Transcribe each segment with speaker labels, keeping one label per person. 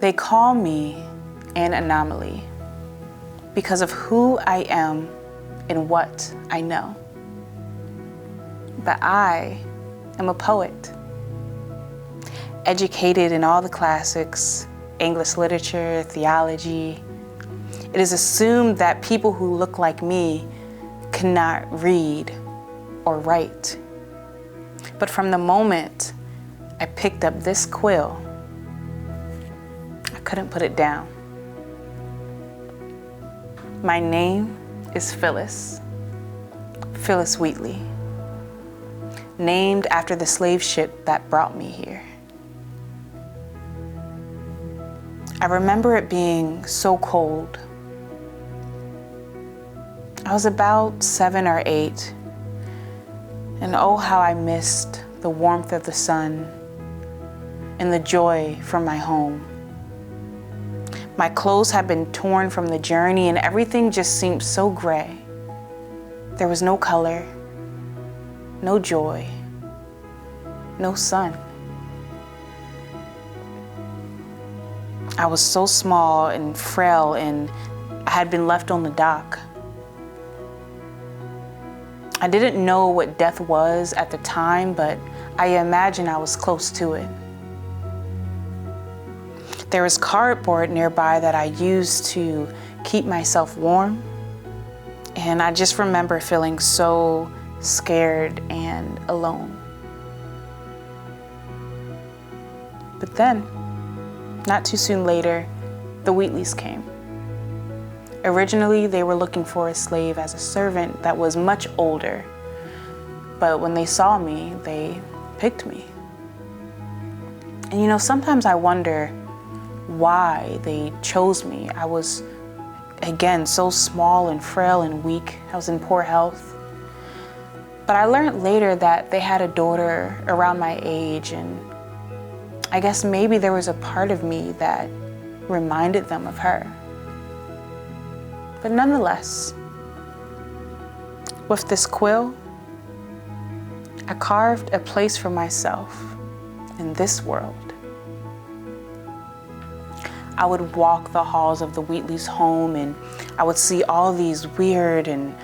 Speaker 1: They call me an anomaly because of who I am and what I know. But I am a poet, educated in all the classics, English literature, theology. It is assumed that people who look like me cannot read or write. But from the moment I picked up this quill, I couldn't put it down. My name is Phyllis, Phyllis Wheatley, named after the slave ship that brought me here. I remember it being so cold. I was about 7 or 8, and oh, how I missed the warmth of the sun and the joy from my home. My clothes had been torn from the journey and everything just seemed so gray. There was no color, no joy, no sun. I was so small and frail and I had been left on the dock. I didn't know what death was at the time, but I imagine I was close to it. There was cardboard nearby that I used to keep myself warm, and I just remember feeling so scared and alone. But then, not too soon later, the Wheatleys came. Originally, they were looking for a slave as a servant that was much older, but when they saw me, they picked me. And you know, sometimes I wonder why they chose me. I was, again, so small and frail and weak. I was in poor health. But I learned later that they had a daughter around my age, and I guess maybe there was a part of me that reminded them of her. But nonetheless, with this quill, I carved a place for myself in this world. I would walk the halls of the Wheatleys' home and I would see all these weird and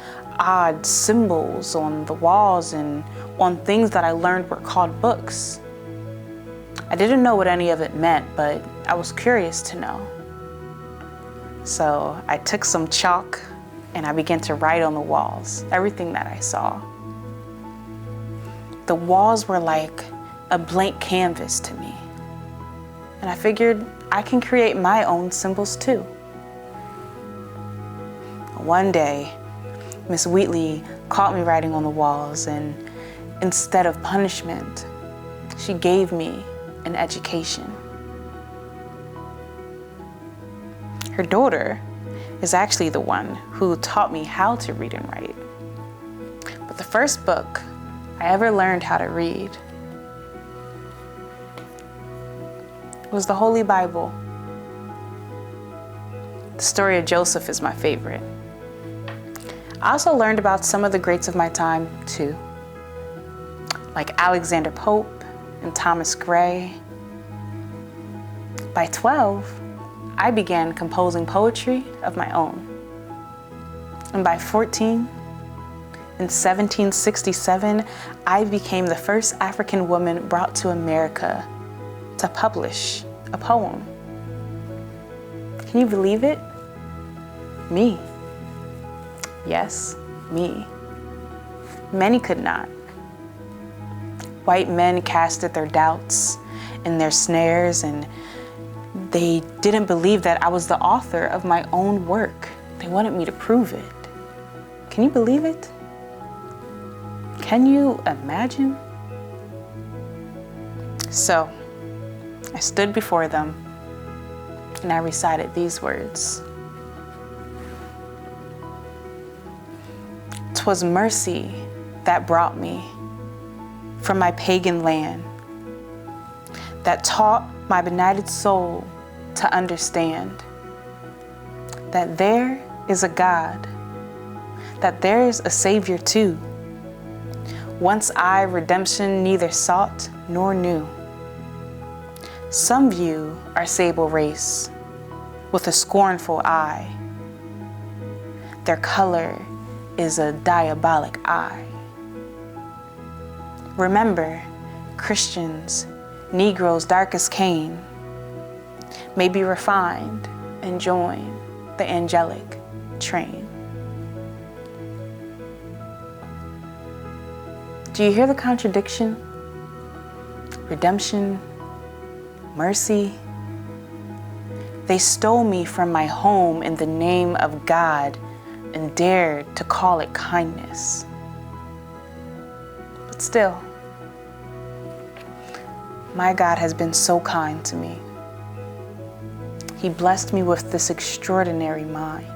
Speaker 1: odd symbols on the walls and on things that I learned were called books. I didn't know what any of it meant, but I was curious to know. So I took some chalk and I began to write on the walls, everything that I saw. The walls were like a blank canvas to me. And I figured I can create my own symbols too. One day, Miss Wheatley caught me writing on the walls, and instead of punishment, she gave me an education. Her daughter is actually the one who taught me how to read and write. But the first book I ever learned how to read was the Holy Bible. The story of Joseph is my favorite. I also learned about some of the greats of my time too, like Alexander Pope and Thomas Gray. By 12, I began composing poetry of my own. And by 14, in 1767, I became the first African woman brought to America to publish a poem. Can you believe it? Me. Yes, me. Many could not. White men casted their doubts and their snares, and they didn't believe that I was the author of my own work. They wanted me to prove it. Can you believe it? Can you imagine? So, I stood before them and I recited these words. "'Twas mercy that brought me from my pagan land, that taught my benighted soul to understand that there is a God, that there is a Savior too. Once I redemption neither sought nor knew. Some view our sable race with a scornful eye. Their color is a diabolic eye. Remember, Christians, Negroes dark as Cain, may be refined and join the angelic train. Do you hear the contradiction? Redemption, mercy. They stole me from my home in the name of God and dared to call it kindness. But still, my God has been so kind to me. He blessed me with this extraordinary mind.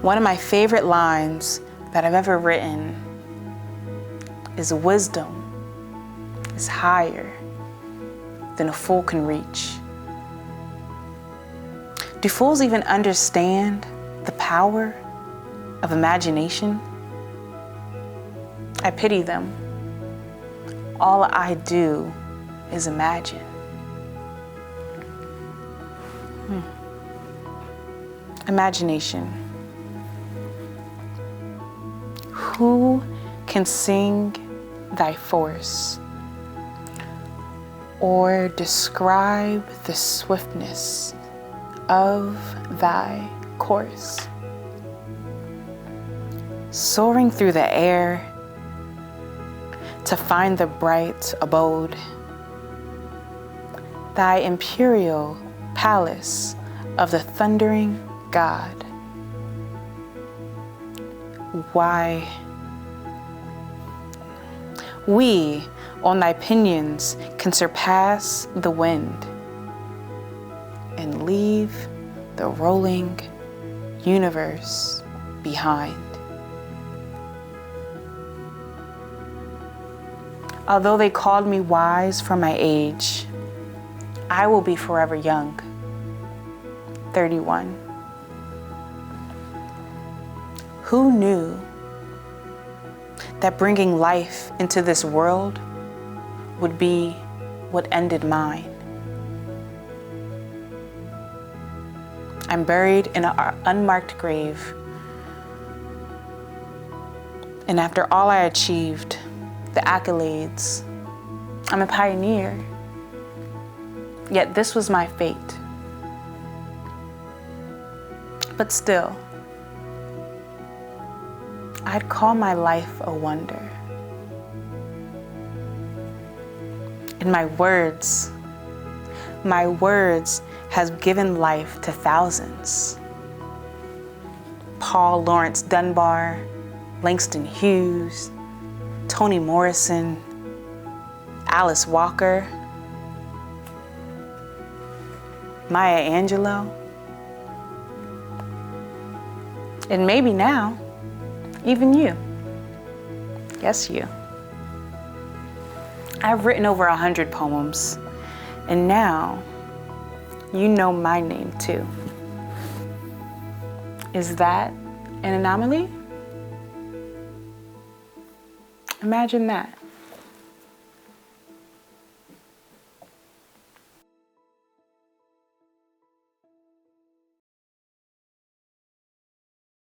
Speaker 1: One of my favorite lines that I've ever written is wisdom is higher than a fool can reach. Do fools even understand the power of imagination? I pity them. All I do is imagine. Imagination. Who can sing thy force or describe the swiftness of thy course? Soaring through the air to find the bright abode, thy imperial palace of the thundering God. Why, we on thy pinions can surpass the wind and leave the rolling universe behind. Although they called me wise for my age, I will be forever young, 31. Who knew that bringing life into this world would be what ended mine? I'm buried in an unmarked grave, and after all I achieved, the accolades, I'm a pioneer. Yet this was my fate. But still, I'd call my life a wonder. And my words has given life to thousands. Paul Laurence Dunbar, Langston Hughes, Toni Morrison, Alice Walker, Maya Angelou, and maybe now, even you. Yes, you. I've written over 100 poems, and now you know my name too. Is that an anomaly? Imagine that.